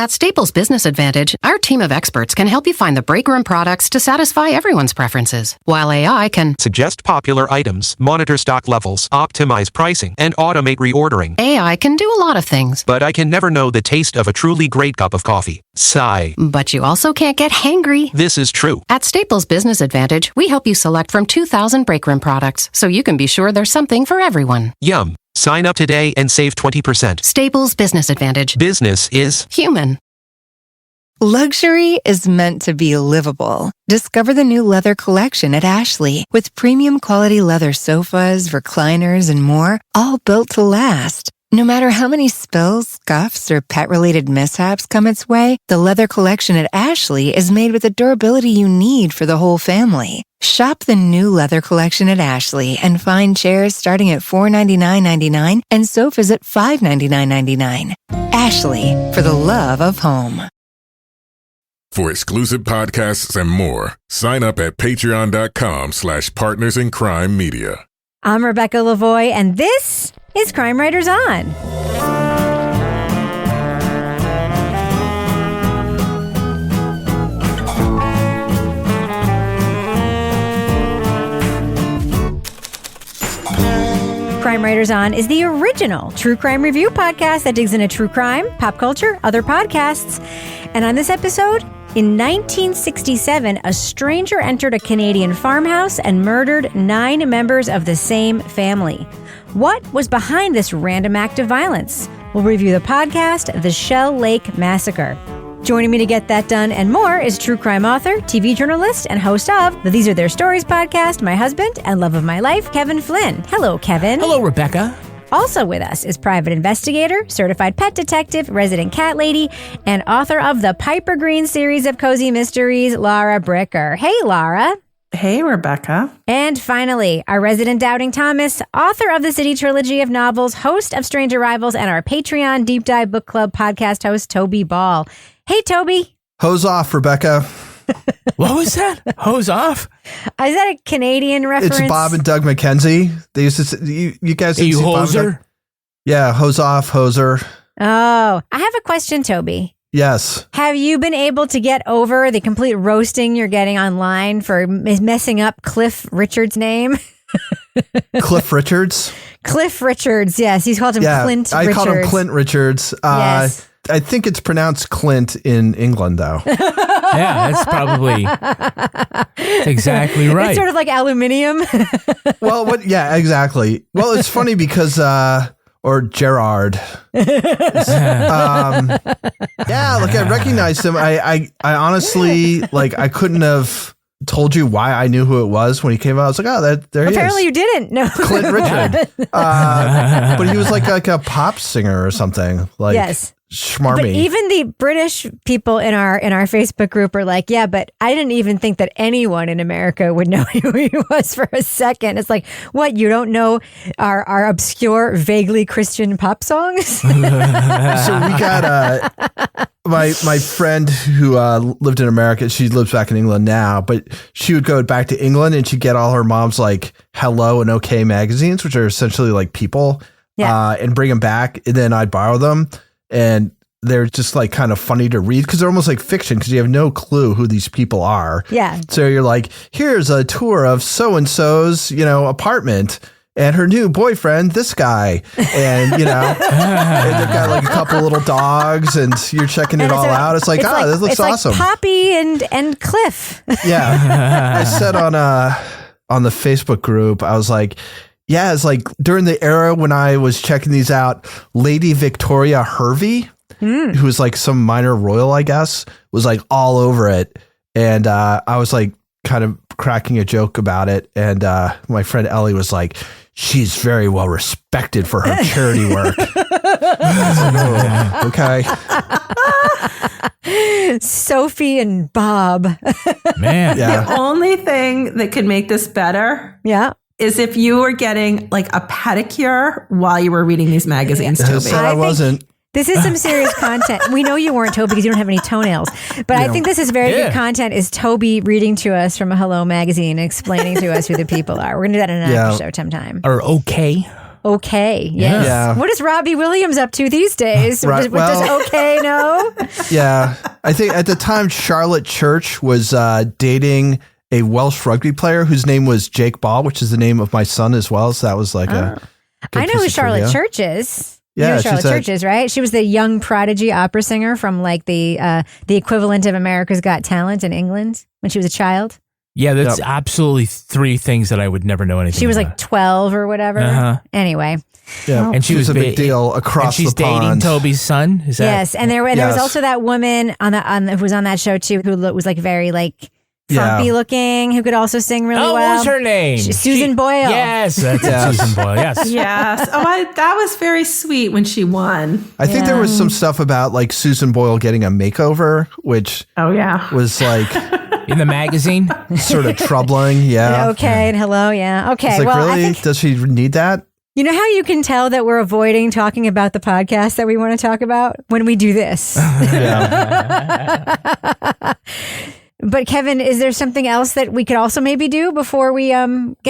At Staples Business Advantage, our team of experts can help you find the breakroom products to satisfy everyone's preferences, while AI can suggest popular items, monitor stock levels, optimize pricing, and automate reordering. AI can do a lot of things. But I can never know the taste of a truly great cup of coffee. Sigh. But you also can't get hangry. This is true. At Staples Business Advantage, we help you select from 2,000 breakroom products, so you can be sure there's something for everyone. Yum. Sign up today and save 20%. Staples Business Advantage. Business is human. Luxury is meant to be livable. Discover the new leather collection at Ashley with premium quality leather sofas, recliners, and more, all built to last. No matter how many spills, scuffs, or pet-related mishaps come its way, the leather collection at Ashley is made with the durability you need for the whole family. Shop the new leather collection at Ashley and find chairs starting at $499.99 and sofas at $599.99. Ashley, for the love of home. For exclusive podcasts and more, sign up at patreon.com/partnersincrimemedia. I'm Rebecca Lavoie, and this is Crime Writers On. Crime Writers On is the original true crime review podcast that digs into true crime, pop culture, other podcasts. And on this episode, in 1967, a stranger entered a Canadian farmhouse and murdered 9 members of the same family. What was behind this random act of violence? We'll review the podcast, The Shell Lake Massacre. Joining me to get that done and more is true crime author, TV journalist, and host of the These Are Their Stories podcast, my husband and love of my life, Kevin Flynn. Hello, Kevin. Hello, Rebecca. Also with us is private investigator, certified pet detective, resident cat lady, and author of the Piper Green series of cozy mysteries, Laura Bricker. Hey, Laura. Hey, Rebecca. And finally, our resident Doubting Thomas, author of the City Trilogy of novels, host of Strange Arrivals, and our Patreon Deep Dive Book Club podcast host, Toby Ball. Hey, Toby. Hose off, Rebecca. What was that? Hose off? Is that a Canadian reference? It's Bob and Doug McKenzie. They used to say, you guys Hey, you hoser? Yeah, hose off, hoser. Oh, I have a question, Toby. Yes. Have you been able to get over the complete roasting you're getting online for messing up Cliff Richard's name? Cliff Richards? Cliff Richards, yes. He's called him Clint Richards. I called him Clint Richards. Yes. I think it's pronounced Clint in England, though. Yeah, that's probably exactly right. It's sort of like aluminium. Well, yeah, exactly. Well, it's funny because, or Gerard. Yeah, look, I recognized him. I honestly, I couldn't have told you why I knew who it was when he came out. I was like, oh, there he is. Apparently you didn't. No. Clint Richard. But he was like a pop singer or something. Yes. Schmarmy. But even the British people in our Facebook group are like, yeah, but I didn't even think that anyone in America would know who he was for a second. It's like, what, you don't know our obscure, vaguely Christian pop songs? So we got my friend who lived in America. She lives back in England now, but she would go back to England and she'd get all her mom's Hello and OK magazines, which are essentially People, and bring them back. And then I'd borrow them. And they're just kind of funny to read because they're almost like fiction because you have no clue who these people are. Yeah. So you're like, here's a tour of so-and-so's, apartment and her new boyfriend, this guy. And, and they've got a couple little dogs and you're checking it all out. It's this looks awesome. Like Poppy and Cliff. Yeah. I said on the Facebook group, I was like, yeah, it's during the era when I was checking these out, Lady Victoria Hervey, who was some minor royal, I guess, was all over it. And I was kind of cracking a joke about it. And my friend Ellie was like, she's very well respected for her charity work. Okay. Sophie and Bob. Man. Yeah. The only thing that could make this better. Yeah. Is if you were getting a pedicure while you were reading these magazines, Toby. I wasn't. This is some serious content. We know you weren't, Toby, because you don't have any toenails. But I think this is very good content, is Toby reading to us from a Hello magazine and explaining to us who the people are. We're going to do that in another show sometime. Or okay. okay. Yes. Yeah. What is Robbie Williams up to these days? Right, What does okay know? Yeah. I think at the time, Charlotte Church was dating a Welsh rugby player whose name was Jake Ball, which is the name of my son as well. So that was like a good I know piece who of Charlotte trivia. Church is. Yeah, You know Charlotte she's Church is, right? She was the young prodigy opera singer from like the equivalent of America's Got Talent in England when she was a child. Yeah, that's absolutely 3 things that I would never know anything She was about. like 12 or whatever. Uh-huh. Anyway. Yeah. And she was a big deal across and she's the pond. dating Toby's son? Is that? Yes, and there was Yes. also that woman who was on that show too, who was like very like Yeah. frumpy looking, who could also sing really Oh, well. what was her name? Susan Boyle. Yes, that's it, Susan Boyle. Yes. Yes. That was very sweet when she won. I think there was some stuff about like Susan Boyle getting a makeover, which Oh, yeah. was like In the magazine? sort of troubling. Yeah. Okay, and hello, yeah. Okay, It's like, well, really? I think, Does she need that? you know how you can tell that we're avoiding talking about the podcast that we want to talk about? When we do this. But Kevin, is there something else that we could also maybe do before we get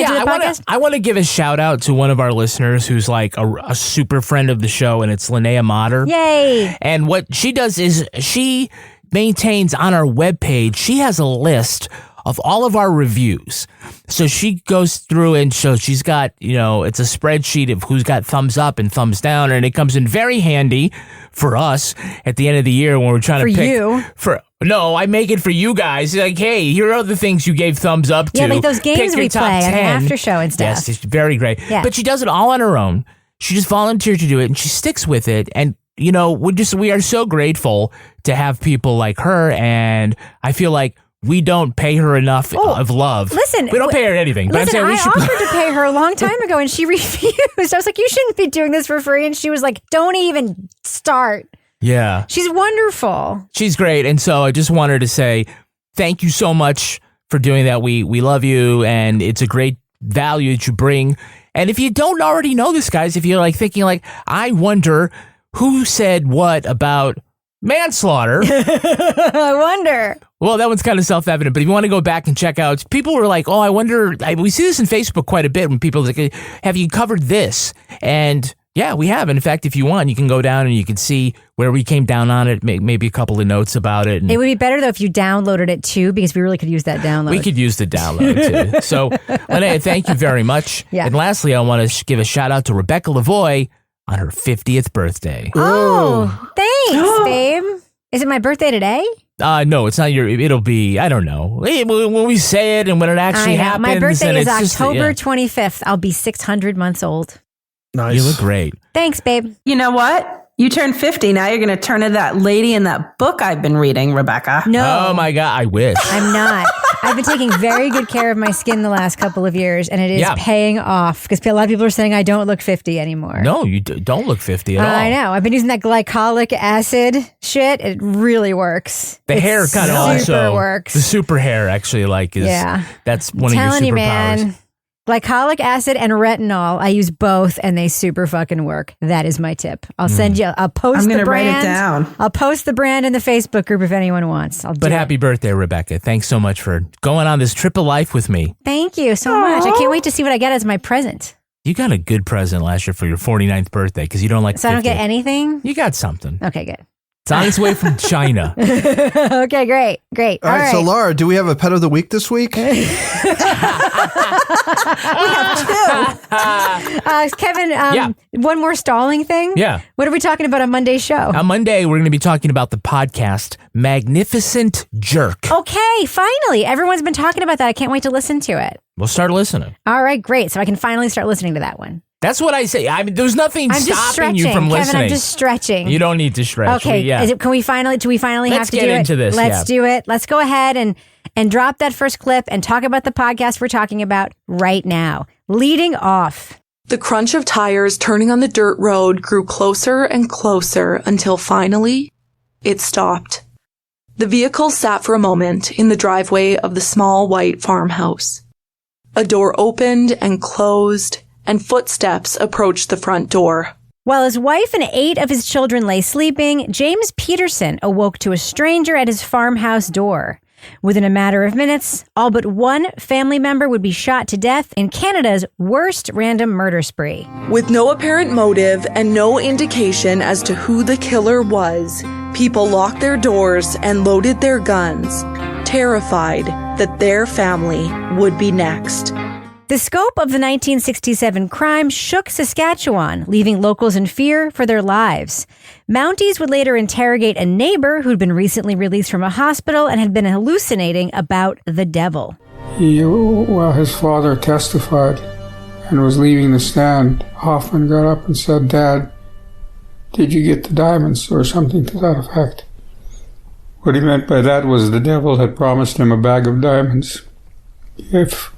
to the podcast? I want to give a shout out to one of our listeners who's like a super friend of the show, and it's Linnea Motter. Yay! And what she does is she maintains on our webpage, she has a list of all of our reviews. So she goes through and shows she's got, it's a spreadsheet of who's got thumbs up and thumbs down, and it comes in very handy for us at the end of the year when we're trying to pick. No, I make it for you guys. Like, hey, here are the things you gave thumbs up to. Yeah, like those games Pick your we top play on 10. after show and stuff. Yes, it's very great. Yeah. But she does it all on her own. She just volunteered to do it, and she sticks with it. And we are so grateful to have people like her, and I feel like we don't pay her enough of love. Listen, we don't pay her anything. But Listen, I'm saying we should. I offered to pay her a long time ago, and she refused. I was like, "You shouldn't be doing this for free," and she was like, "Don't even start." Yeah, She's wonderful. she's great, and so I just wanted to say thank you so much for doing that. We love you, and it's a great value that you bring. And if you don't already know this, guys, if you're like thinking like, I wonder who said what about manslaughter. I wonder. Well, that one's kind of self-evident, but if you want to go back and check out, people were like, oh, I wonder, we see this in Facebook quite a bit when people are like, have you covered this? And yeah, we have. And in fact, if you want, you can go down and you can see where we came down on it, maybe a couple of notes about it. And It would be better though if you downloaded it too, because we really could use that download. we could use the download too. So, Linnea, thank you very much. Yeah. And lastly, I want to give a shout out to Rebecca Lavoie on her 50th birthday. Oh, thanks, babe. Is it my birthday today? No, it's not it'll be, I don't know. When we say it and when it actually I know. happens. My birthday and is it's just, October yeah. 25th. I'll be 600 months old. Nice. You look great. Thanks, babe. You know what? You turned 50. Now you're going to turn into that lady in that book I've been reading, Rebecca. No. Oh my God, I wish. I'm not. I've been taking very good care of my skin the last couple of years, and it is paying off because a lot of people are saying I don't look 50 anymore. No, you don't look 50 at all. I know. I've been using that glycolic acid shit. It really works. The hair kind of also super works. The super hair actually that's one of your Telling superpowers. you, man. Glycolic acid and retinol. I use both, and they super fucking work. That is my tip. I'll send you. I'll post I'm the gonna brand. write it down. I'll post the brand in the Facebook group if anyone wants. But happy birthday, Rebecca. Thanks so much for going on this trip of life with me. Thank you so much. I can't wait to see what I get as my present. You got a good present last year for your 49th birthday because you don't like So 50. I don't get anything? You got something. Okay, good. It's on its way from China. Okay, great. All right, so Laura, do we have a pet of the week this week? Kevin, one more stalling thing. Yeah. What are we talking about on Monday's show? On Monday, we're going to be talking about the podcast Magnificent Jerk. Okay, finally. Everyone's been talking about that. I can't wait to listen to it. We'll start listening. All right, great. So I can finally start listening to that one. That's what I say. I mean, there's nothing I'm just stopping stretching. you from Kevin, listening. I'm just stretching. You don't need to stretch. Okay, Yeah. do we finally Let's have to get do it? into this, Let's yeah. do it. Let's go ahead and drop that first clip and talk about the podcast we're talking about right now. Leading off. The crunch of tires turning on the dirt road grew closer and closer until finally it stopped. The vehicle sat for a moment in the driveway of the small white farmhouse. A door opened and closed, and footsteps approached the front door. While his wife and 8 of his children lay sleeping, James Peterson awoke to a stranger at his farmhouse door. Within a matter of minutes, all but one family member would be shot to death in Canada's worst random murder spree. With no apparent motive and no indication as to who the killer was, people locked their doors and loaded their guns, terrified that their family would be next. The scope of the 1967 crime shook Saskatchewan, leaving locals in fear for their lives. Mounties would later interrogate a neighbor who'd been recently released from a hospital and had been hallucinating about the devil. His father testified and was leaving the stand. Hoffman got up and said, "Dad, did you get the diamonds?" or something to that effect. What he meant by that was the devil had promised him a bag of diamonds if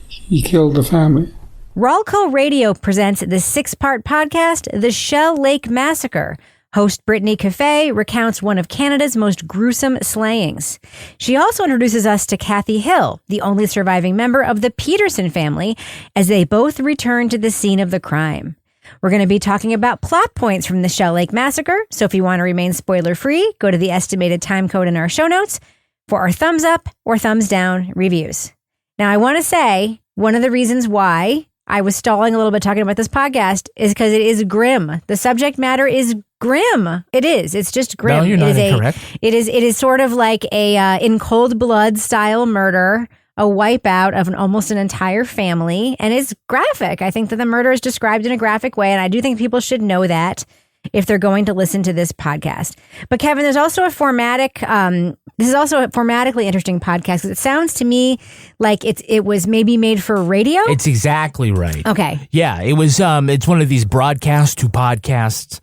he killed the family. Rawlco Radio presents the 6-part podcast, The Shell Lake Massacre. Host Brittany Caffet recounts one of Canada's most gruesome slayings. She also introduces us to Kathy Hill, the only surviving member of the Peterson family, as they both return to the scene of the crime. We're going to be talking about plot points from the Shell Lake Massacre, so if you want to remain spoiler-free, go to the estimated time code in our show notes for our thumbs up or thumbs down reviews. Now, I want to say one of the reasons why I was stalling a little bit talking about this podcast is because it is grim. The subject matter is grim. It is. It's just grim. No, you're not incorrect. It is sort of like a in cold blood style murder, a wipeout of almost an entire family, and it's graphic. I think that the murder is described in a graphic way, and I do think people should know that if they're going to listen to this podcast. But Kevin, there's also a this is also a formatically interesting podcast because it sounds to me like it was maybe made for radio. It's exactly right. Okay. Yeah, it was. It's one of these broadcast to podcasts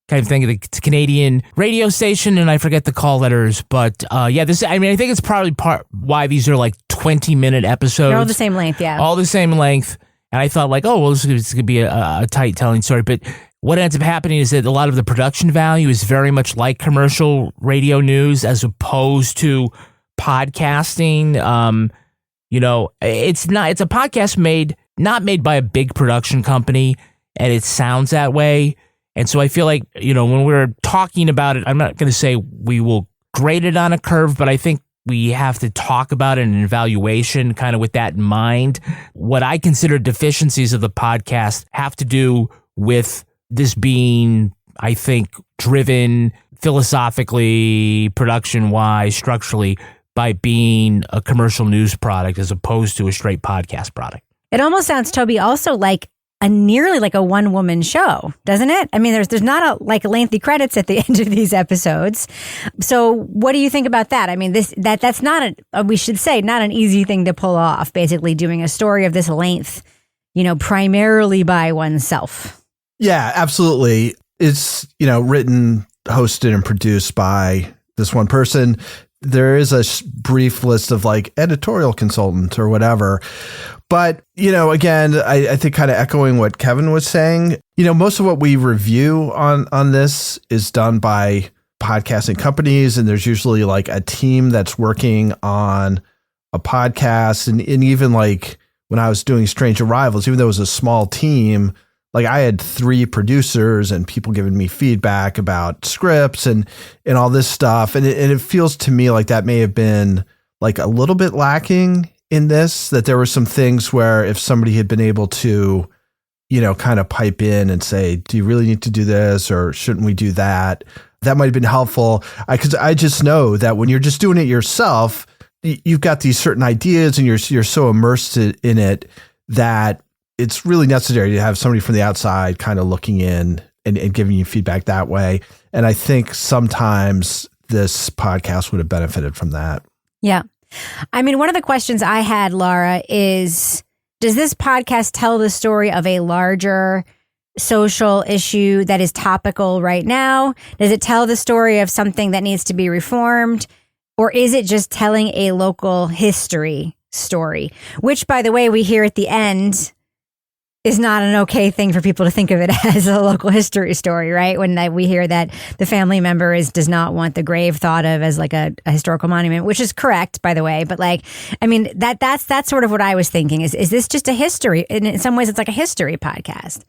kind of thing. It's a Canadian radio station, and I forget the call letters, but yeah, this. I mean, I think it's probably part why these are like 20-minute episodes. They're all the same length, yeah. All the same length, and I thought like, oh well, this could be a tight telling story, but what ends up happening is that a lot of the production value is very much like commercial radio news as opposed to podcasting. It's a podcast not made by a big production company, and it sounds that way. And so I feel like, when we're talking about it, I'm not going to say we will grade it on a curve, but I think we have to talk about it in an evaluation kind of with that in mind. What I consider deficiencies of the podcast have to do with this being, I think, driven philosophically, production-wise, structurally, by being a commercial news product as opposed to a straight podcast product. It almost sounds, Toby, also like nearly like a one-woman show, doesn't it? I mean, there's not lengthy credits at the end of these episodes. So what do you think about that? I mean, that's not we should say, not an easy thing to pull off, basically doing a story of this length, primarily by oneself. Yeah, absolutely. It's, written, hosted, and produced by this one person. There is a brief list of editorial consultant or whatever. But, again, I think kind of echoing what Kevin was saying, most of what we review on this is done by podcasting companies. And there's usually a team that's working on a podcast. And even when I was doing Strange Arrivals, even though it was a small team, I had 3 producers and people giving me feedback about scripts and all this stuff. And it feels to me like that may have been a little bit lacking in this, that there were some things where if somebody had been able to, kind of pipe in and say, do you really need to do this or shouldn't we do that? That might have been helpful. Because I just know that when you're just doing it yourself, you've got these certain ideas and you're so immersed in it that it's really necessary to have somebody from the outside kind of looking in and giving you feedback that way. And I think sometimes this podcast would have benefited from that. Yeah. I mean, one of the questions I had, Laura, is does this podcast tell the story of a larger social issue that is topical right now? Does it tell the story of something that needs to be reformed? Or is it just telling a local history story? Which, by the way, we hear at the end is not an okay thing for people to think of it as a local history story, right? When we hear that the family member does not want the grave thought of as a historical monument, which is correct, by the way. But that's sort of what I was thinking is this just a history? In some ways, it's like a history podcast.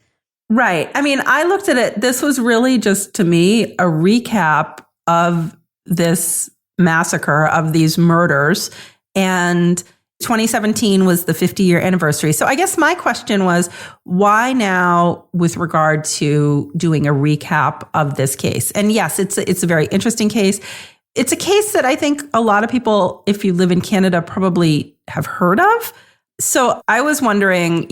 Right. I mean, I looked at it. This was really just, to me, a recap of this massacre, of these murders. And 2017 was the 50-year anniversary. So I guess my question was, why now with regard to doing a recap of this case? And yes, it's a very interesting case. It's a case that I think a lot of people, if you live in Canada, probably have heard of. So I was wondering,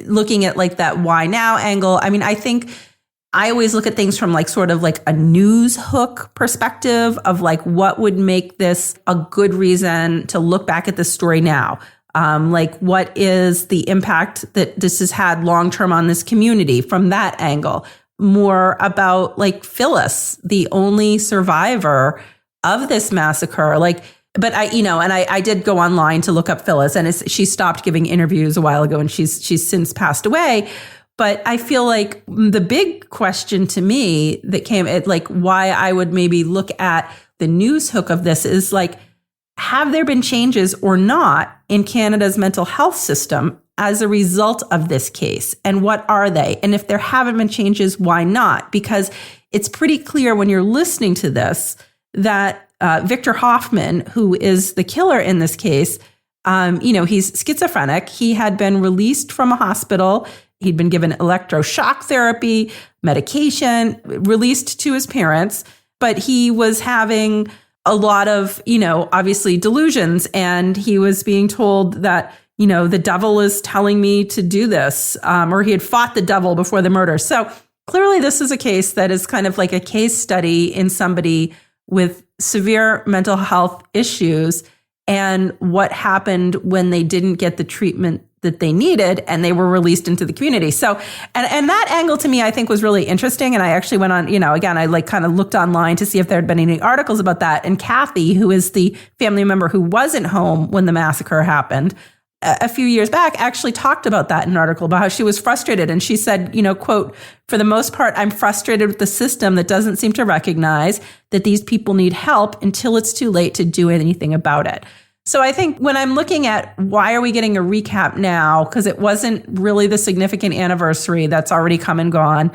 looking at like that why now angle. I mean, I think I always look at things from like sort of like a news hook perspective of like what would make this a good reason to look back at this story now. Like what is the impact that this has had long term on this community from that angle? More about like Phyllis, the only survivor of this massacre. But I did go online to look up Phyllis, and she stopped giving interviews a while ago, and she's since passed away. But I feel like the big question to me that came at like why I would maybe look at the news hook of this is like, have there been changes or not in Canada's mental health system as a result of this case? And what are they? And if there haven't been changes, why not? Because it's pretty clear when you're listening to this that Victor Hoffman, who is the killer in this case, he's schizophrenic. He had been released from a hospital. He'd been given electroshock therapy, medication, released to his parents, but he was having a lot of, obviously delusions. And he was being told that, the devil is telling me to do this, or he had fought the devil before the murder. So clearly this is a case that is kind of like a case study in somebody with severe mental health issues and what happened when they didn't get the treatment that they needed and they were released into the community. So, and that angle to me, I think was really interesting. And I actually went on, again, I like kind of looked online to see if there had been any articles about that. And Kathy, who is the family member who wasn't home when the massacre happened a few years back, actually talked about that in an article about how she was frustrated. And she said, quote, "For the most part, I'm frustrated with the system that doesn't seem to recognize that these people need help until it's too late to do anything about it." So I think when I'm looking at why are we getting a recap now, because it wasn't really the significant anniversary that's already come and gone,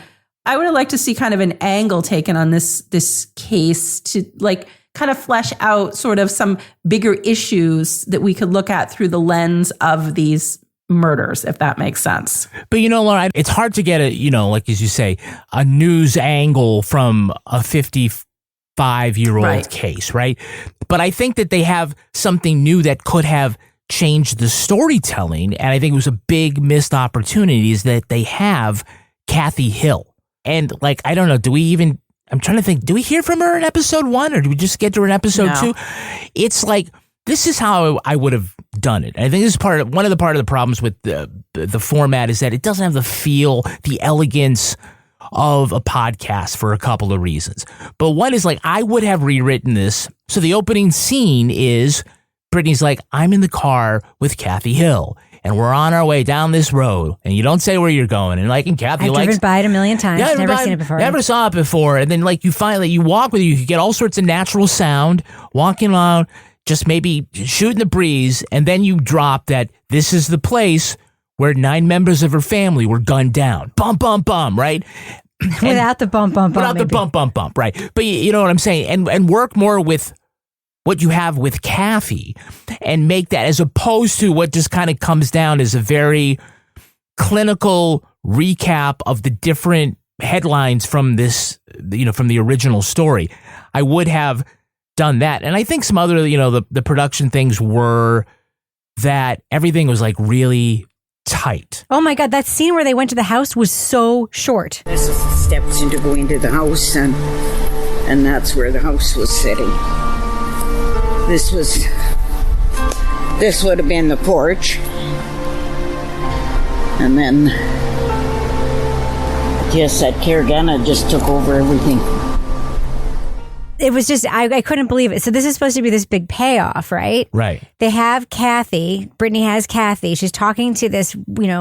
I would have liked to see kind of an angle taken on this case to like kind of flesh out sort of some bigger issues that we could look at through the lens of these murders, if that makes sense. But Laura, it's hard to get like as you say, a news angle from a 55-year-old case, right? But I think that they have something new that could have changed the storytelling, and I think it was a big missed opportunity is that they have Kathy Hill. And like, I don't know, I'm trying to think, do we hear from her in episode 1 or do we just get to her in episode 2? It's like, this is how I would have done it. And I think this is one of the problems with the format is that it doesn't have the feel, the elegance of a podcast for a couple of reasons. But one is like, I would have rewritten this. So the opening scene is Brittany's like, I'm in the car with Kathy Hill and we're on our way down this road and you don't say where you're going. And like, and Kathy I've driven by it a million times. Yeah, never seen it before. Never saw it before. And then like you find that you walk with you get all sorts of natural sound, walking around, just maybe shooting the breeze. And then you drop that this is the place where 9 members of her family were gunned down. Bum, bum, bum, right? Without the bum, bum, bum. Without the bump, bump, bump, right? But you know what I'm saying? And work more with what you have with Kathy and make that as opposed to what just kind of comes down as a very clinical recap of the different headlines from this, from the original story. I would have done that. And I think some other, the production things were that everything was like really tight. Oh my God, that scene where they went to the house was so short. This is the steps into going to the house, and that's where the house was sitting. This would have been the porch. And then I guess that Caragana just took over everything. It was just, I couldn't believe it. So this is supposed to be this big payoff, right? Right. They have Kathy. Brittany has Kathy. She's talking to this,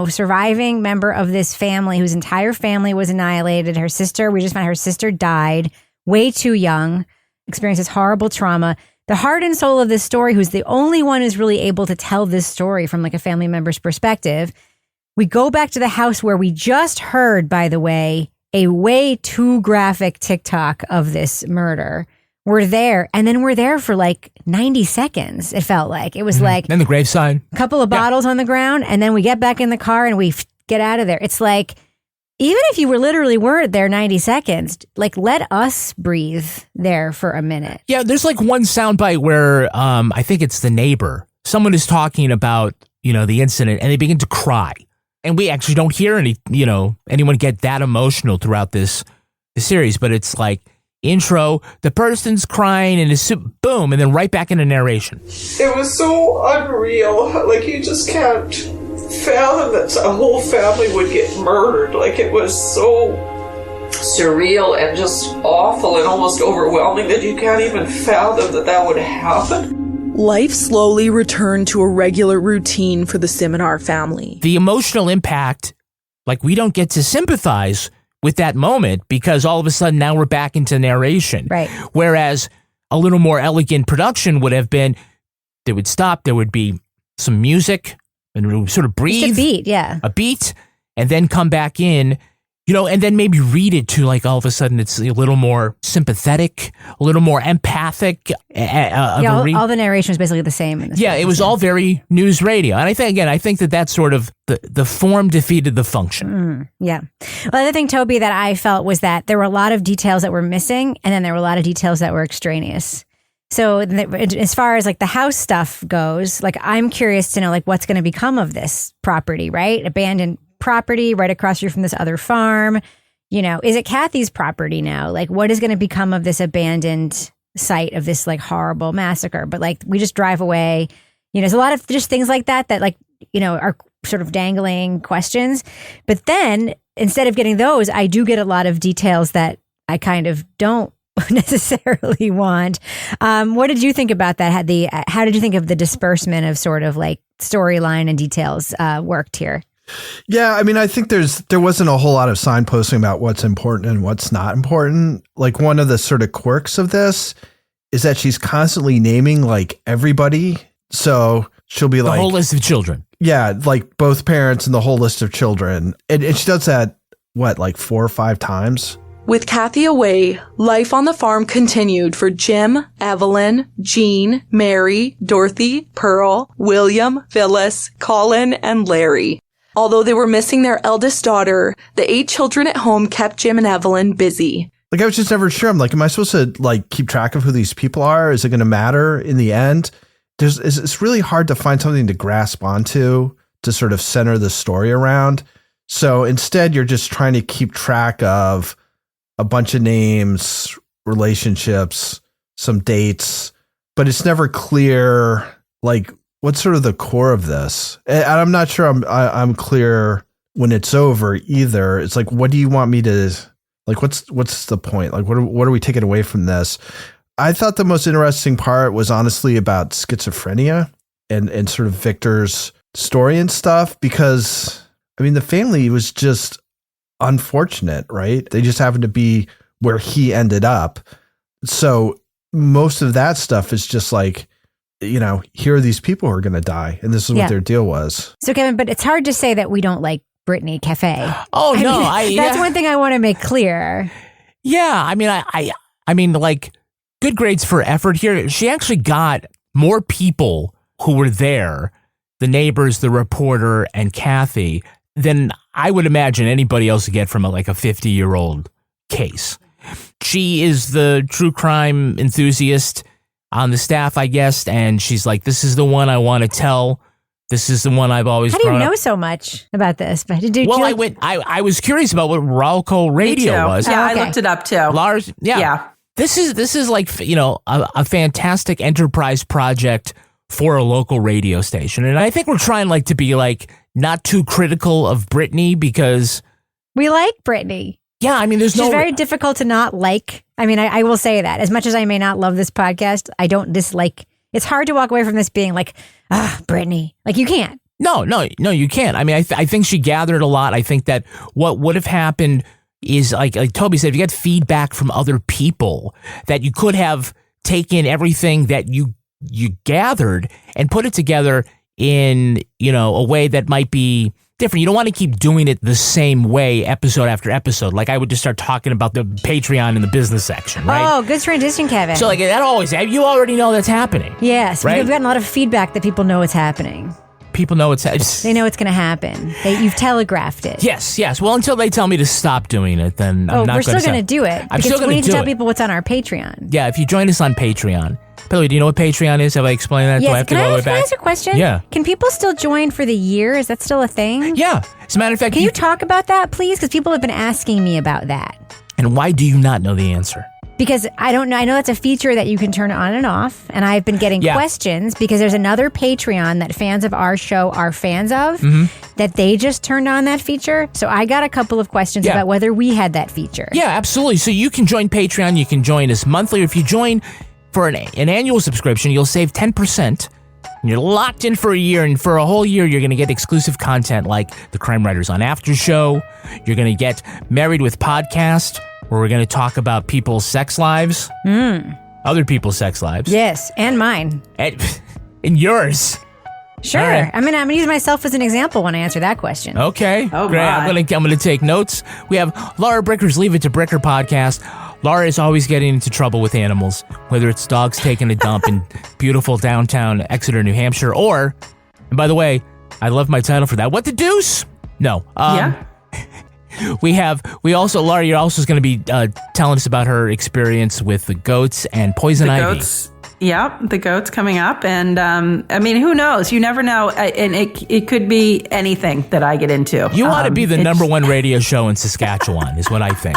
surviving member of this family whose entire family was annihilated. Her sister, we just found her sister died way too young, experienced this horrible trauma. The heart and soul of this story, who's the only one who's really able to tell this story from like a family member's perspective. We go back to the house where we just heard, by the way, a way too graphic TikTok of this murder, we're there, and then we're there for like 90 seconds. It felt like it was like then the graveside, a couple of bottles on the ground, and then we get back in the car and we get out of there. It's like, even if you weren't there 90 seconds, like let us breathe there for a minute. Yeah, there's like one soundbite where I think it's the neighbor. Someone is talking about, the incident, and they begin to cry. And we actually don't hear anyone get that emotional throughout this series, but it's like intro, the person's crying, and it's boom, and then right back into narration. It was so unreal. Like, you just can't fathom that a whole family would get murdered. Like, it was so surreal and just awful and almost overwhelming that you can't even fathom that would happen. Life slowly returned to a regular routine for the Simonar family. The emotional impact, like, we don't get to sympathize with that moment because all of a sudden now we're back into narration. Right. Whereas a little more elegant production would have been, they would stop, there would be some music, and it would sort of breathe. Just a beat, yeah. A beat, and then come back in, and then maybe read it to, like, all of a sudden it's a little more sympathetic, a little more empathic. All the narration was basically the same. It was all very news radio. And I think that that's sort of the form defeated the function. Yeah. Well, the other thing, Toby, that I felt was that there were a lot of details that were missing, and then there were a lot of details that were extraneous. So as far as like the house stuff goes, like, I'm curious to know, like, what's going to become of this property, right? Abandoned property right across from this other farm. Is it Kathy's property now? Like, what is going to become of this abandoned site of this like horrible massacre? But like, we just drive away. There's a lot of just things like that like, are sort of dangling questions. But then instead of getting those, I do get a lot of details that I kind of don't necessarily want. What did you think about that? How did you think of the disbursement of sort of like storyline and details worked here? Yeah, I mean, I think there wasn't a whole lot of signposting about what's important and what's not important. Like, one of the sort of quirks of this is that she's constantly naming like everybody. So she'll be like the whole list of children. Yeah, like both parents and the whole list of children. And she does that, like 4 or 5 times? With Kathy away, life on the farm continued for Jim, Evelyn, Jean, Mary, Dorothy, Pearl, William, Phyllis, Colin, and Larry. Although they were missing their eldest daughter, the 8 children at home kept Jim and Evelyn busy. Like, I was just never sure. I'm like, am I supposed to like keep track of who these people are? Is it going to matter in the end? It's really hard to find something to grasp onto to sort of center the story around. So instead, you're just trying to keep track of a bunch of names, relationships, some dates, but it's never clear, like, what's sort of the core of this? And I'm not sure I'm clear when it's over either. It's like, what do you want me to, like, what's the point? Like, what are we taking away from this? I thought the most interesting part was honestly about schizophrenia and sort of Victor's story and stuff, because, I mean, the family was just unfortunate, right? They just happened to be where he ended up. So most of that stuff is just like, here are these people who are going to die, and this is what their deal was. So, Kevin, but it's hard to say that we don't like Brittany Caffet. Oh, no. That's one thing I want to make clear. Yeah. I mean, like, good grades for effort here. She actually got more people who were there, the neighbors, the reporter, and Kathy, than I would imagine anybody else would get from a 50-year-old case. She is the true crime enthusiast on the staff, I guess, and she's like, this is the one I want to tell. This is the one I've always How do you know so much about this? But I was curious about what Rawlco Radio was. Yeah, I looked it up too. Lars, yeah. This is like, a fantastic enterprise project for a local radio station. And I think we're trying to be not too critical of Brittany, because we like Brittany. Yeah, I mean, she's very difficult to not like. I mean, I will say that. As much as I may not love this podcast, I don't dislike. It's hard to walk away from this being like, Brittany. Like, you can't. No, you can't. I mean, I think she gathered a lot. I think that what would have happened is, like Toby said, if you get feedback from other people, that you could have taken everything that you gathered and put it together in, a way that might be different. You don't want to keep doing it the same way episode after episode. Like I would just start talking about the Patreon in the business section, right? Oh, good transition, Kevin. So like that always, you already know that's happening. Yes, right? We've gotten a lot of feedback that people know it's happening. People know it's they know it's going to happen. You've telegraphed it. Yes. Well, until they tell me to stop doing it, then I'm not we're still going to do it. I'm still going to do it. We need to tell people what's on our Patreon. Yeah, if you join us on Patreon. By the way, do you know what Patreon is? Have I explained that? Yes. Do I have to go all the way back? Can I ask a question? Yeah. Can people still join for the year? Is that still a thing? Yeah. As a matter of fact, can you talk about that, please? Because people have been asking me about that. And why do you not know the answer? Because I don't know. I know that's a feature that you can turn on and off. And I've been getting questions because there's another Patreon that fans of our show are fans of that they just turned on that feature. So I got a couple of questions about whether we had that feature. Yeah, absolutely. So you can join Patreon. You can join us monthly. Or if you join for an annual subscription, you'll save 10%. And you're locked in for a year. And for a whole year, you're going to get exclusive content like the Crime Writers on After Show. You're going to get Married with Podcast, where we're going to talk about people's sex lives. Other people's sex lives. Yes, and mine. And yours. Sure. Right. I'm gonna use myself as an example when I answer that question. Okay. Oh, great. I'm gonna take notes. We have Laura Bricker's Leave It to Bricker podcast. Laura is always getting into trouble with animals, whether it's dogs taking a dump in beautiful downtown Exeter, New Hampshire, or, and by the way, I love my title for that. What the deuce? No. Laura, you're also going to be telling us about her experience with the goats and poison ivy. Yep, the goats coming up. And I mean, who knows? You never know. And it could be anything that I get into. You want to be the number one radio show in Saskatchewan, is what I think.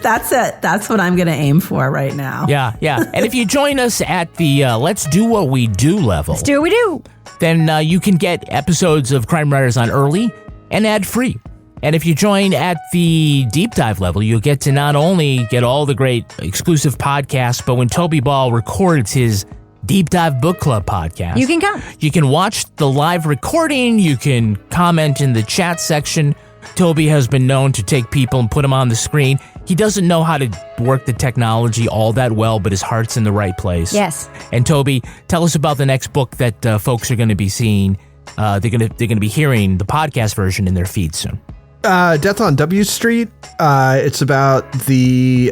That's it. That's what I'm going to aim for right now. Yeah. And if you join us at the Let's Do What We Do level. Let's do what we do. Then you can get episodes of Crime Writers on early and ad-free. And if you join at the deep dive level, you'll get to not only get all the great exclusive podcasts, but when Toby Ball records his Deep Dive Book Club podcast, you can come. You can watch the live recording. You can comment in the chat section. Toby has been known to take people and put them on the screen. He doesn't know how to work the technology all that well, but his heart's in the right place. Yes. And Toby, tell us about the next book that folks are going to be seeing. They're going to be hearing the podcast version in their feed soon. Death on W Street. It's about the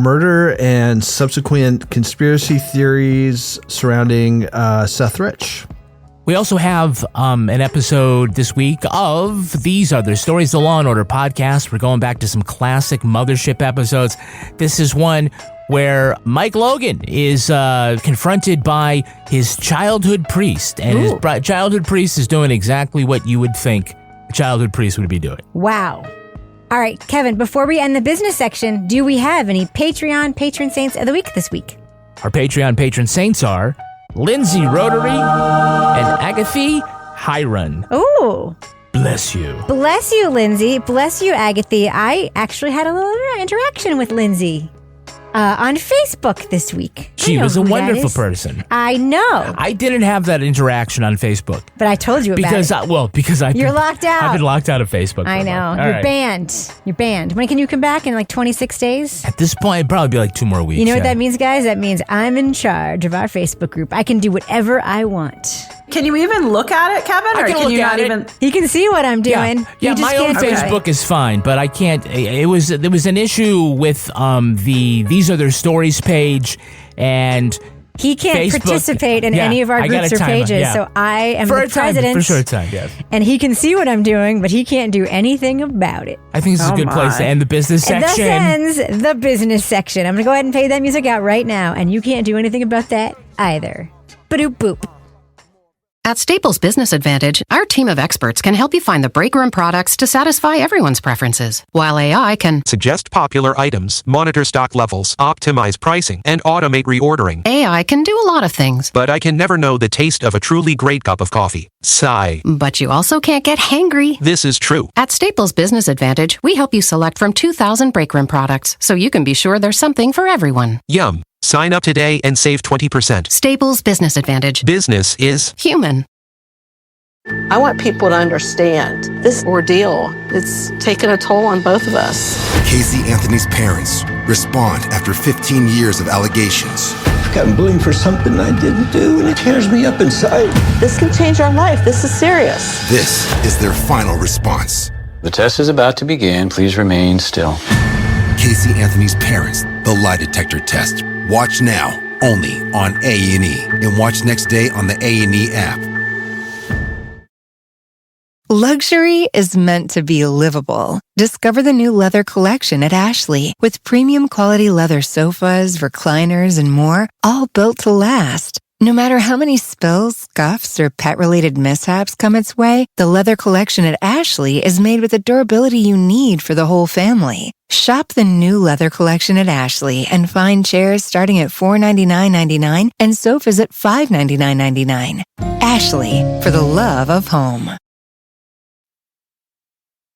murder and subsequent conspiracy theories surrounding Seth Rich. We also have an episode this week of These Are the Stories, the Law and Order podcast. We're going back to some classic Mothership episodes. This is one where Mike Logan is confronted by his childhood priest. And his childhood priest is doing exactly what you would think a childhood priest would be doing. Wow. All right, Kevin, before we end the business section, do we have any Patreon patron saints of the week this week? Our Patreon patron saints are Lindsay Rotary and Agatha Hiron. Ooh. Bless you. Bless you, Lindsay. Bless you, Agatha. I actually had a little interaction with Lindsay on Facebook this week. She was a wonderful person. I know. I didn't have that interaction on Facebook. But I told you about it. Because You're locked out. I've been locked out of Facebook. I know. You're banned. You're banned. When can you come back? In like 26 days? At this point, it'd probably be like 2 more weeks. You know what that means, guys? That means I'm in charge of our Facebook group. I can do whatever I want. Can you even look at it, Kevin? I can look at it. He can see what I'm doing. Yeah, my own Facebook is fine, but I can't. There was an issue with the These Are Their Stories page, and he can't Facebook, participate in any of our groups or pages. So I am the president for a short time. Yes, and he can see what I'm doing, but he can't do anything about it. I think this is a good place to end the business section. And thus ends the business section. I'm gonna go ahead and play that music out right now, and you can't do anything about that either. Ba-doop boop. At Staples Business Advantage, our team of experts can help you find the breakroom products to satisfy everyone's preferences, while AI can suggest popular items, monitor stock levels, optimize pricing, and automate reordering. AI can do a lot of things. But I can never know the taste of a truly great cup of coffee. Sigh. But you also can't get hangry. This is true. At Staples Business Advantage, we help you select from 2,000 breakroom products, so you can be sure there's something for everyone. Yum. Sign up today and save 20%. Staples Business Advantage. Business is human. I want people to understand this ordeal. It's taken a toll on both of us. Casey Anthony's parents respond after 15 years of allegations. I've gotten blamed for something I didn't do, and it tears me up inside. This can change our life. This is serious. This is their final response. The test is about to begin. Please remain still. Casey Anthony's parents, the lie detector test. Watch now, only on A&E. And watch next day on the A&E app. Luxury is meant to be livable. Discover the new leather collection at Ashley with premium quality leather sofas, recliners, and more, all built to last. No matter how many spills, scuffs, or pet-related mishaps come its way, the leather collection at Ashley is made with the durability you need for the whole family. Shop the new leather collection at Ashley and find chairs starting at $499.99 and sofas at $599.99. Ashley, for the love of home.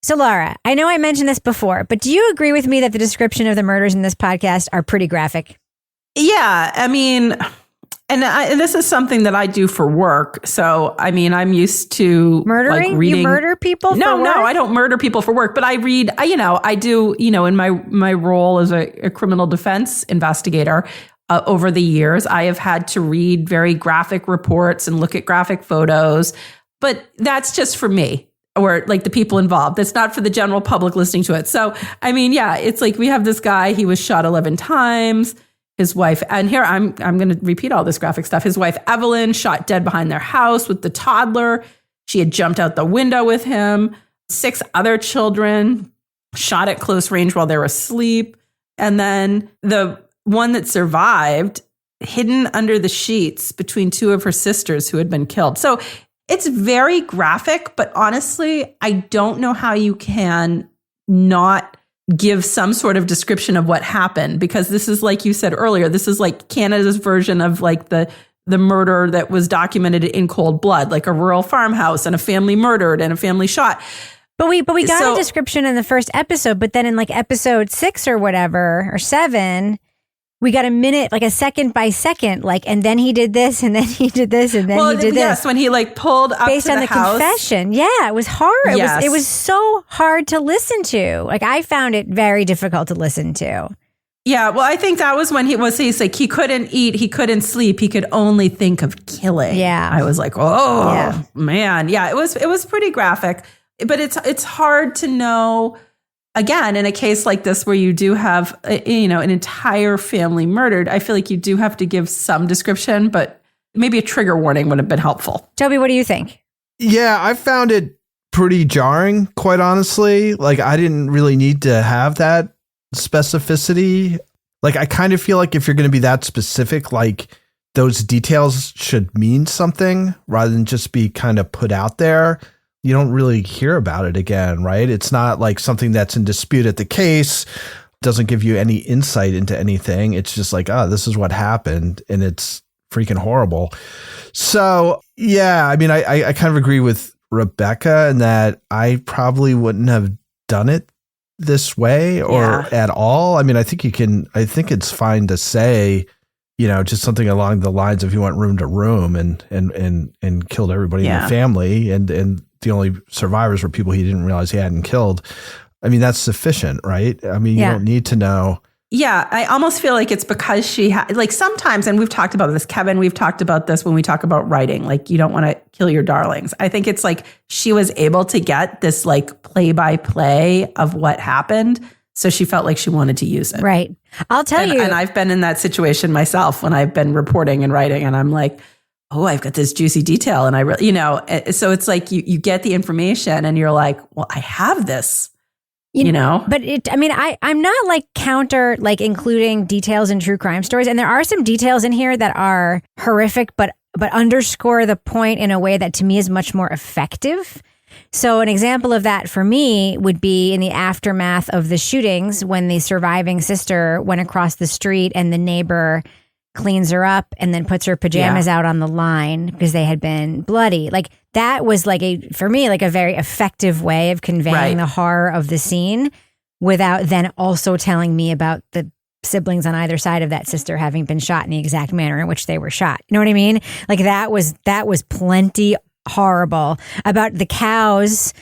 So, Laura, I know I mentioned this before, but do you agree with me that the description of the murders in this podcast are pretty graphic? Yeah, I mean, and this is something that I do for work. So, I mean, I'm used to murdering. Like, reading. You murder people? No, for work? I don't murder people for work. But I read. I do. In my role as a criminal defense investigator. Over the years, I have had to read very graphic reports and look at graphic photos. But that's just for me. Or like the people involved. That's not for the general public listening to it. So, I mean, yeah, it's like we have this guy, he was shot 11 times. His wife, and here I'm going to repeat all this graphic stuff. His wife, Evelyn, shot dead behind their house with the toddler. She had jumped out the window with him. 6 other children shot at close range while they were asleep. And then the one that survived, hidden under the sheets between 2 of her sisters who had been killed. So it's very graphic, but honestly, I don't know how you can not give some sort of description of what happened, because this is, like you said earlier, this is like Canada's version of like the murder that was documented in cold blood, like a rural farmhouse and a family murdered and a family shot. But we got a description in the first episode, but then in like episode 6 or whatever, or 7, we got a minute, like a second by second, like, and then he did this, and then he did this, and then he did this. Yes, when he like pulled up based to on the house. confession. Yeah, it was hard. Yes. It was so hard to listen to. Like, I found it very difficult to listen to. Yeah, well, I think that was when he's like, he couldn't eat, he couldn't sleep, he could only think of killing. Yeah. I was like, oh, man. Yeah, it was pretty graphic, but it's hard to know. Again, in a case like this where you do have, an entire family murdered, I feel like you do have to give some description, but maybe a trigger warning would have been helpful. Toby, what do you think? Yeah, I found it pretty jarring, quite honestly. Like, I didn't really need to have that specificity. Like, I kind of feel like if you're going to be that specific, like, those details should mean something rather than just be kind of put out there. You don't really hear about it again, right? It's not like something that's in dispute at the case, doesn't give you any insight into anything. It's just like, oh, this is what happened, and it's freaking horrible. So, yeah, I mean, I kind of agree with Rebecca in that I probably wouldn't have done it this way or at all. I mean, I think it's fine to say, just something along the lines of he went room to room and killed everybody in the family, and the only survivors were people he didn't realize he hadn't killed. I mean, that's sufficient, right? I mean, you don't need to know. Yeah, I almost feel like it's because she had, like, sometimes, and we've talked about this, Kevin, we've talked about this when we talk about writing, like, you don't want to kill your darlings. I think it's like she was able to get this like play-by-play of what happened. So she felt like she wanted to use it. Right. I'll tell you. And I've been in that situation myself when I've been reporting and writing, and I'm like, oh, I've got this juicy detail. And I really, so it's like you get the information and you're like, well, I have this, But I'm not like counter, like including details in true crime stories. And there are some details in here that are horrific, but underscore the point in a way that to me is much more effective. So an example of that for me would be in the aftermath of the shootings when the surviving sister went across the street and the neighbor cleans her up and then puts her pajamas out on the line because they had been bloody. Like, that was like for me, a very effective way of conveying the horror of the scene without then also telling me about the siblings on either side of that sister having been shot in the exact manner in which they were shot. You know what I mean? Like, that was plenty horrible. About the cows,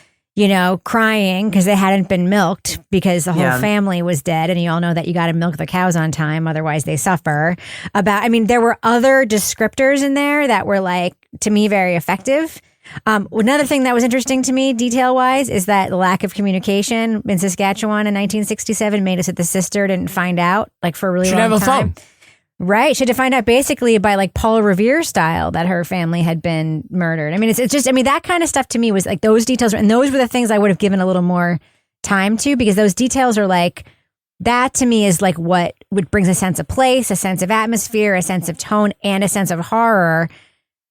crying because they hadn't been milked because the whole family was dead. And you all know that you got to milk the cows on time, otherwise they suffer. There were other descriptors in there that were to me, very effective. Another thing that was interesting to me, detail-wise, is that the lack of communication in Saskatchewan in 1967 made it so the sister didn't find out, for a really long time. Should have a phone. Right. She had to find out basically by Paul Revere style that her family had been murdered. It's just, that kind of stuff to me was those details. And those were the things I would have given a little more time to, because those details are that to me is what brings a sense of place, a sense of atmosphere, a sense of tone, and a sense of horror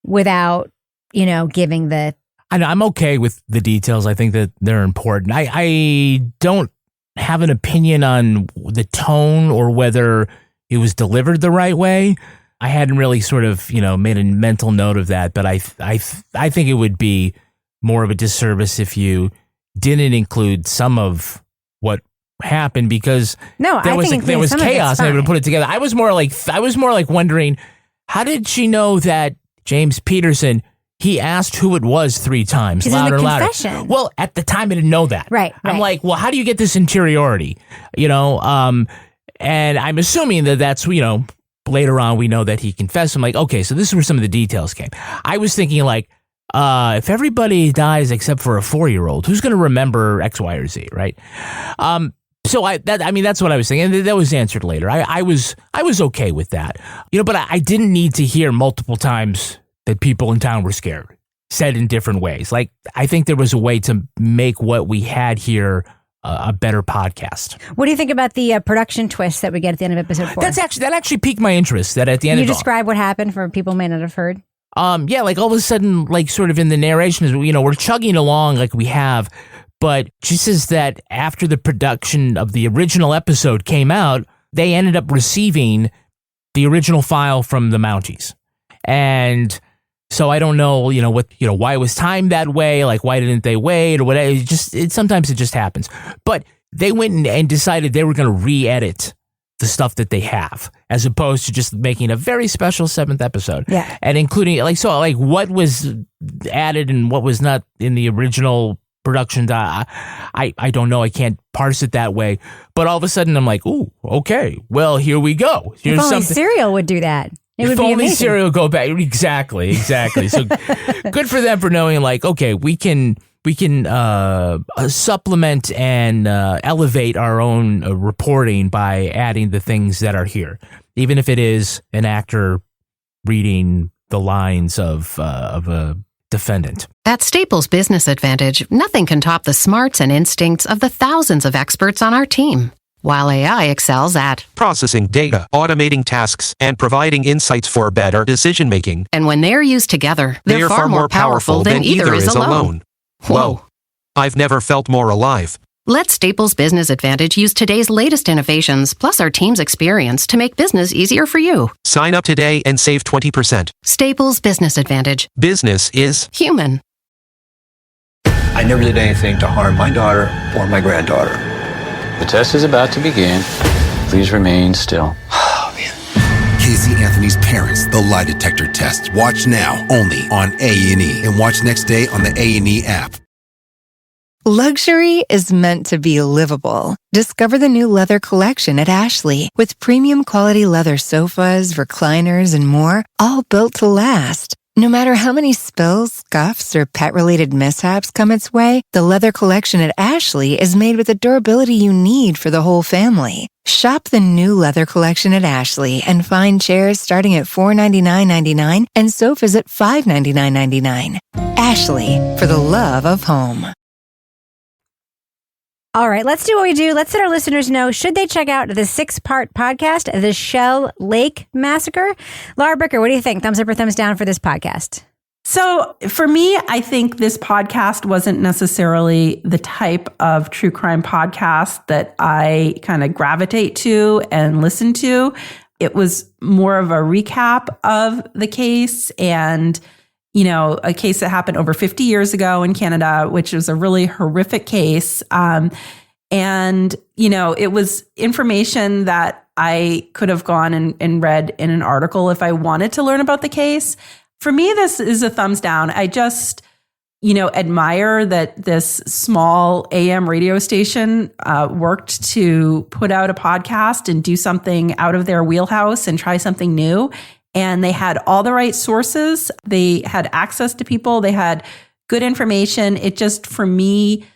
without, giving the... I'm okay with the details. I think that they're important. I don't have an opinion on the tone or whether it was delivered the right way. I hadn't really sort of, made a mental note of that, but I think it would be more of a disservice if you didn't include some of what happened, because there was chaos and they would put it together. I was more like wondering, how did she know that James Peterson, he asked who it was 3 times, louder. Well, at the time I didn't know that. Right. I'm like, well, how do you get this interiority? And I'm assuming that that's, later on we know that he confessed. I'm like, okay, so this is where some of the details came. I was thinking if everybody dies except for a 4-year-old, who's going to remember X, Y, or Z, right? So that's what I was thinking. And that was answered later. I was okay with that, but I didn't need to hear multiple times that people in town were scared, said in different ways. I think there was a way to make what we had here a better podcast. What do you think about the production twist that we get at the end of episode 4? That actually piqued my interest. That at the end, Can you describe what happened for people who may not have heard? All of a sudden, sort of in the narration, we're chugging along like we have, but she says that after the production of the original episode came out, they ended up receiving the original file from the Mounties, and so I don't know, why it was timed that way. Why didn't they wait or whatever? Sometimes it just happens. But they went and decided they were going to re-edit the stuff that they have, as opposed to just making a very special 7th episode. Yeah. And including, what was added and what was not in the original production. I don't know. I can't parse it that way. But all of a sudden I'm like, ooh, okay, well, here we go. Here's if only Serial would do that. If only Serial go back. Exactly. So good for them for knowing, okay, we can supplement and elevate our own reporting by adding the things that are here, even if it is an actor reading the lines of a defendant. At Staples Business Advantage, nothing can top the smarts and instincts of the thousands of experts on our team. While AI excels at processing data, automating tasks, and providing insights for better decision-making. And when they're used together, they're far more powerful than either is alone. Whoa. I've never felt more alive. Let Staples Business Advantage use today's latest innovations, plus our team's experience, to make business easier for you. Sign up today and save 20%. Staples Business Advantage. Business is human. I never did anything to harm my daughter or my granddaughter. The test is about to begin. Please remain still. Oh, man. Casey Anthony's Parents, the lie detector test. Watch now, only on A&E. And watch next day on the A&E app. Luxury is meant to be livable. Discover the new leather collection at Ashley with premium quality leather sofas, recliners, and more, all built to last. No matter how many spills, scuffs, or pet-related mishaps come its way, the leather collection at Ashley is made with the durability you need for the whole family. Shop the new leather collection at Ashley and find chairs starting at $499.99 and sofas at $599.99. Ashley, for the love of home. All right, let's do what we do. Let's let our listeners know, should they check out the 6-part podcast, The Shell Lake Massacre? Laura Bricker, what do you think? Thumbs up or thumbs down for this podcast? So for me, I think this podcast wasn't necessarily the type of true crime podcast that I kind of gravitate to and listen to. It was more of a recap of the case and, a case that happened over 50 years ago in Canada, which was a really horrific case. It was information that I could have gone and read in an article if I wanted to learn about the case. For me, this is a thumbs down. I just, admire that this small AM radio station worked to put out a podcast and do something out of their wheelhouse and try something new. And they had all the right sources. They had access to people. They had good information. It just, for me,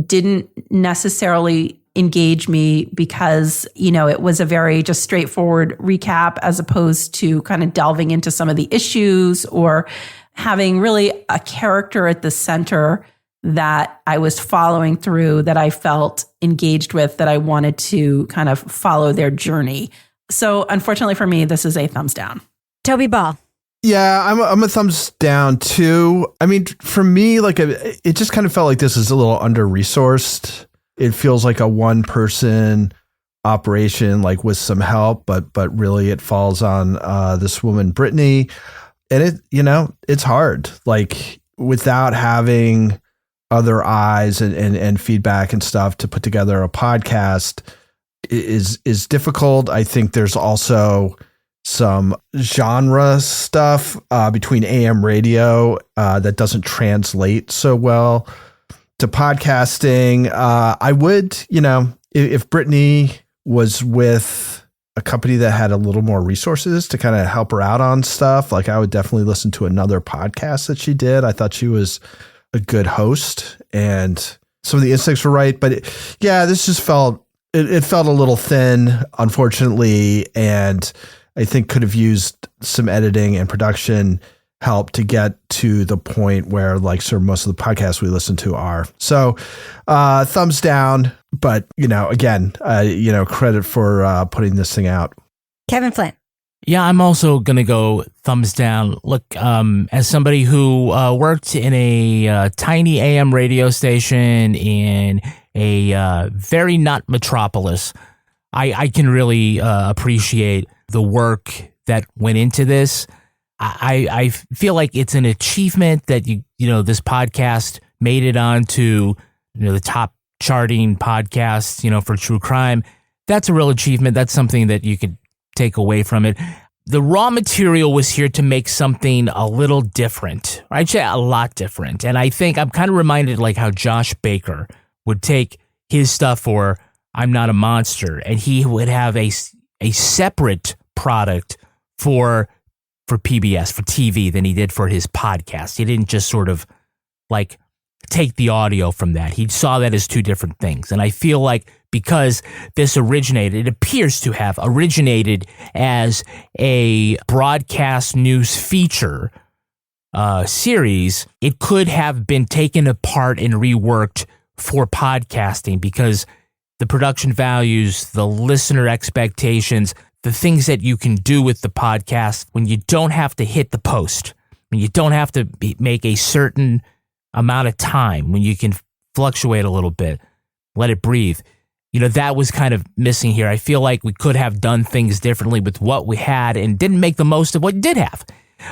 didn't necessarily engage me because, it was a very just straightforward recap as opposed to kind of delving into some of the issues or having really a character at the center that I was following through, that I felt engaged with, that I wanted to kind of follow their journey. So unfortunately for me, this is a thumbs down. Toby Ball. Yeah, I'm a thumbs down too. I mean, for me, it just kind of felt like this is a little under-resourced. It feels like a one-person operation, with some help, but really it falls on this woman, Brittany. And it's hard, without having other eyes and feedback and stuff to put together a podcast is difficult. I think there's also some genre stuff between AM radio that doesn't translate so well to podcasting. I would, if Brittany was with a company that had a little more resources to kind of help her out on stuff, I would definitely listen to another podcast that she did. I thought she was a good host and some of the instincts were right. But this just felt a little thin, unfortunately. And I think could have used some editing and production help to get to the point where most of the podcasts we listen to are. So thumbs down, but again, credit for putting this thing out. Kevin Flint. Yeah, I'm also going to go thumbs down. Look, as somebody who worked in a tiny AM radio station in a very not metropolis, I can really appreciate the work that went into this. I feel like it's an achievement that this podcast made it onto the top charting podcasts for true crime. That's a real achievement. That's something that you could take away from it. The raw material was here to make something a little different. I'd say a lot different. And I think I'm kind of reminded how Josh Baker would take his stuff for I'm Not a Monster, and he would have a separate product for PBS, for TV, than he did for his podcast. He didn't just sort of take the audio from that. He saw that as two different things. And I feel like because this it appears to have originated as a broadcast news feature series, it could have been taken apart and reworked for podcasting because the production values, the listener expectations, the things that you can do with the podcast when you don't have to hit the post, when you don't have to make a certain amount of time, when you can fluctuate a little bit, let it breathe. That was kind of missing here. I feel like we could have done things differently with what we had and didn't make the most of what we did have.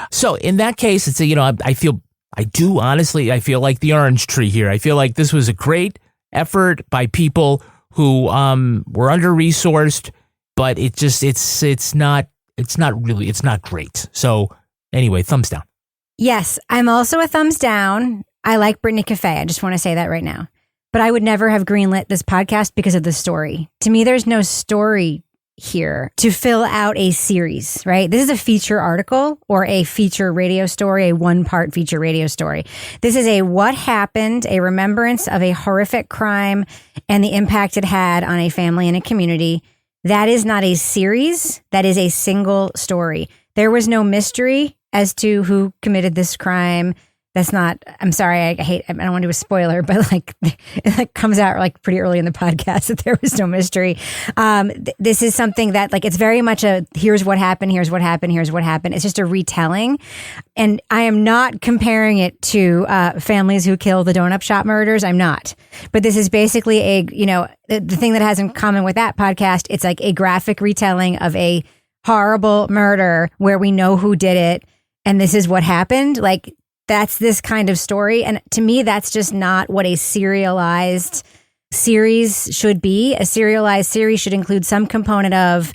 So in that case, it's I feel like the orange tree here. I feel like this was a great effort by people who were under-resourced, but it's not great. So anyway, thumbs down. Yes, I'm also a thumbs down. I like Brittany Caffet. I just want to say that right now. But I would never have greenlit this podcast because of the story. To me, there's no story here to fill out a series, right? This is a feature article or a feature radio story, a one-part feature radio story. This is a what happened, a remembrance of a horrific crime and the impact it had on a family and a community. That is not a series. That is a single story. There was no mystery as to who committed this crime. That's not, I'm sorry, I don't want to do a spoiler, but it comes out pretty early in the podcast that there was no mystery. This is something that it's very much here's what happened, here's what happened, here's what happened. It's just a retelling. And I am not comparing it to Families Who Kill the Donut Shop Murders. I'm not. But this is basically the thing that has in common with that podcast, it's a graphic retelling of a horrible murder where we know who did it and this is what happened. That's this kind of story. And to me, that's just not what a serialized series should be. A serialized series should include some component of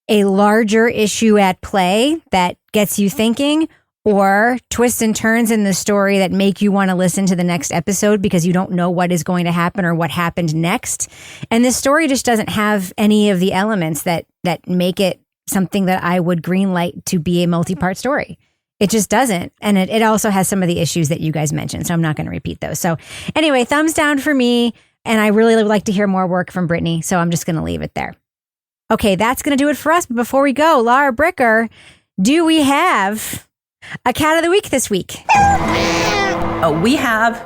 a larger issue at play that gets you thinking, or twists and turns in the story that make you want to listen to the next episode because you don't know what is going to happen or what happened next. And this story just doesn't have any of the elements that make it something that I would greenlight to be a multi-part story. It just doesn't. And it also has some of the issues that you guys mentioned. So I'm not going to repeat those. So anyway, thumbs down for me. And I really would like to hear more work from Brittany. So I'm just going to leave it there. Okay, that's going to do it for us. But before we go, Laura Bricker, do we have a cat of the week this week? Oh, we have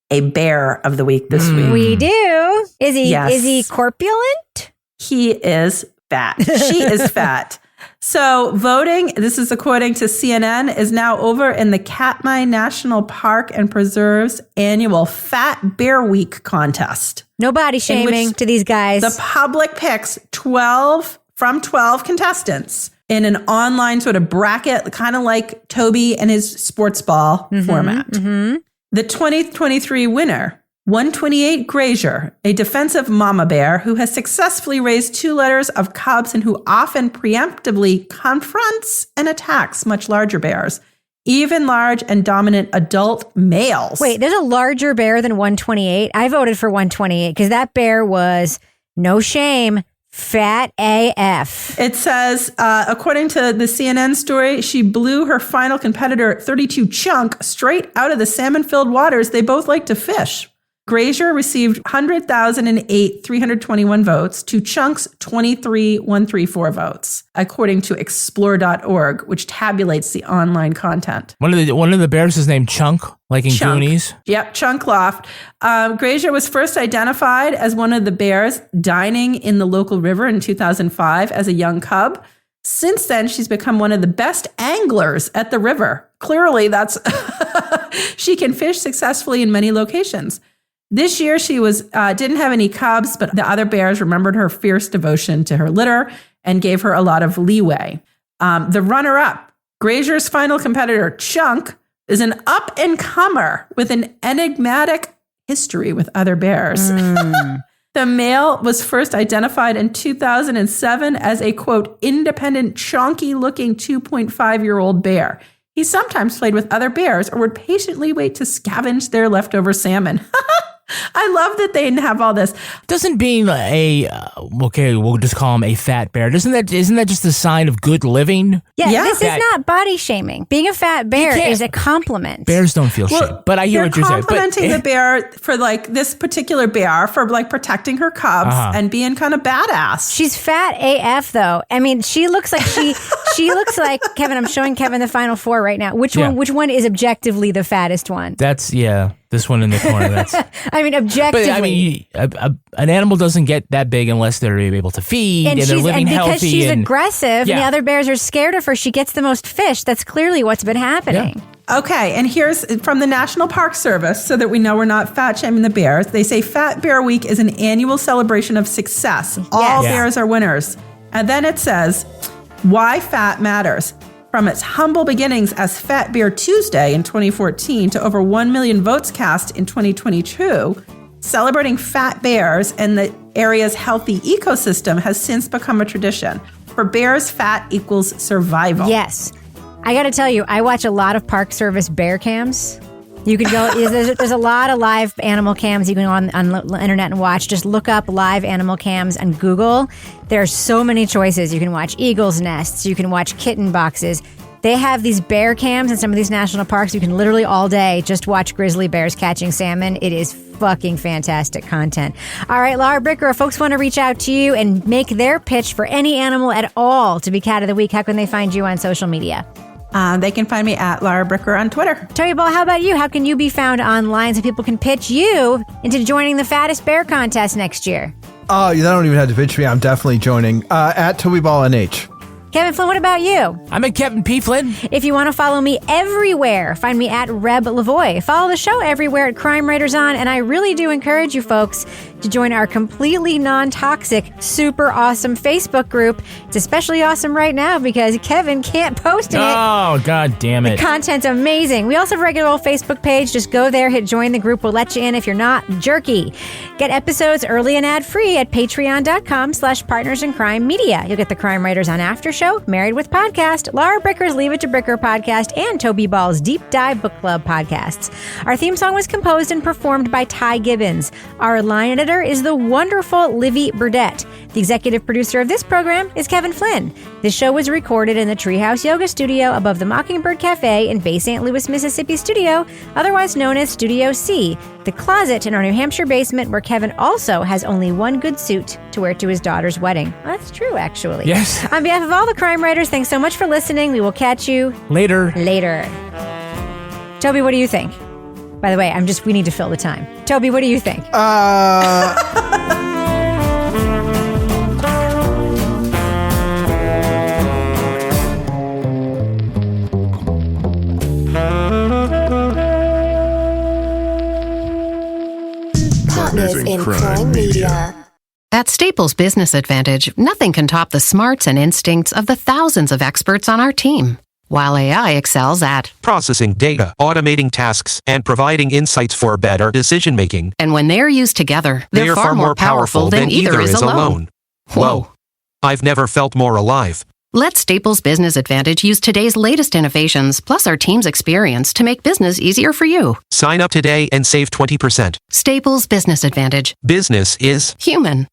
a bear of the week this week. We do. Is he corpulent? He is fat. She is fat. So voting, this is according to CNN, is now over in the Katmai National Park and Preserve's annual Fat Bear Week contest. No body shaming to these guys. The public picks 12 contestants in an online sort of bracket, kind of like Toby and his sports ball format. Mm-hmm. The 2023 winner, 128 Grazier, a defensive mama bear who has successfully raised 2 litters of cubs and who often preemptively confronts and attacks much larger bears, even large and dominant adult males. Wait, there's a larger bear than 128? I voted for 128 because that bear was, no shame, fat AF. It says, according to the CNN story, she blew her final competitor, 32 Chunk, straight out of the salmon-filled waters they both like to fish. Grazier received 100,008 321 votes to Chunk's 23,134 votes, according to explore.org, which tabulates the online content. One of the bears is named Chunk, like in Goonies. Yep, Chunk Loft. Grazier was first identified as one of the bears dining in the local river in 2005 as a young cub. Since then, she's become one of the best anglers at the river. Clearly, that's she can fish successfully in many locations. This year, she didn't have any cubs, but the other bears remembered her fierce devotion to her litter and gave her a lot of leeway. The runner-up, Grazier's final competitor, Chunk, is an up-and-comer with an enigmatic history with other bears. The male was first identified in 2007 as a, quote, independent, chonky-looking 2.5-year-old bear. He sometimes played with other bears or would patiently wait to scavenge their leftover salmon. I love that they have all this. Doesn't being we'll just call him a fat bear. Isn't that just a sign of good living? Yeah. This is not body shaming. Being a fat bear is a compliment. Bears don't feel shame. But I hear what you're saying. They're complimenting the bear for this particular bear for protecting her cubs and being kind of badass. She's fat AF though. I mean, she looks like she looks like Kevin. I'm showing Kevin the final 4 right now. Which one is objectively the fattest one? This one in the corner. That's. I mean, objectively. But I mean, an animal doesn't get that big unless they're able to feed and they're living healthy. And because she's aggressive and the other bears are scared of her, she gets the most fish. That's clearly what's been happening. Yeah. Okay, and here's from the National Park Service, so that we know we're not fat shaming the bears. They say Fat Bear Week is an annual celebration of success. All bears are winners. And then it says, why fat matters. From its humble beginnings as Fat Bear Tuesday in 2014 to over 1 million votes cast in 2022, celebrating fat bears and the area's healthy ecosystem has since become a tradition. For bears, fat equals survival. Yes. I got to tell you, I watch a lot of Park Service bear cams. You can go, there's a lot of live animal cams you can go on the internet and watch. Just look up live animal cams on Google. There are so many choices. You can watch eagles' nests. You can watch kitten boxes. They have these bear cams in some of these national parks. You can literally all day just watch grizzly bears catching salmon. It is fucking fantastic content. All right, Laura Bricker, if folks want to reach out to you and make their pitch for any animal at all to be Cat of the Week, how can they find you on social media? They can find me at Laura Bricker on Twitter. Toby Ball, how about you? How can you be found online so people can pitch you into joining the Fattest Bear Contest next year? Oh, you don't even have to pitch me. I'm definitely joining. At Toby Ball NH. Kevin Flynn, what about you? I'm at Kevin P. Flynn. If you want to follow me everywhere, find me at Reb Lavoie. Follow the show everywhere at Crime Writers On, and I really do encourage you folks to join our completely non-toxic, super awesome Facebook group. It's especially awesome right now because Kevin can't post in it. Oh, God damn it. The content's amazing. We also have a regular old Facebook page. Just go there, hit join the group. We'll let you in if you're not jerky. Get episodes early and ad-free at patreon.com/partnersincrime-media. You'll get the Crime Writers on After Show, Married with Podcast, Laura Bricker's Leave It to Bricker podcast, and Toby Ball's Deep Dive Book Club podcasts. Our theme song was composed and performed by Ty Gibbons. Our line editor is the wonderful Livy Burdett. The executive producer of this program is Kevin Flynn. This show was recorded in the Treehouse Yoga Studio above the Mockingbird Cafe in Bay St. Louis, Mississippi studio, otherwise known as Studio C, the closet in our New Hampshire basement where Kevin also has only one good suit to wear to his daughter's wedding. Well, that's true, actually. Yes. On behalf of all the crime writers, thanks so much for listening. We will catch you later. Toby, what do you think? By the way, we need to fill the time. Toby, what do you think? Partners in Crime Media. At Staples Business Advantage, nothing can top the smarts and instincts of the thousands of experts on our team. While AI excels at processing data, automating tasks, and providing insights for better decision-making. And when they're used together, they're far more powerful than either is alone. Whoa. I've never felt more alive. Let Staples Business Advantage use today's latest innovations, plus our team's experience, to make business easier for you. Sign up today and save 20%. Staples Business Advantage. Business is human.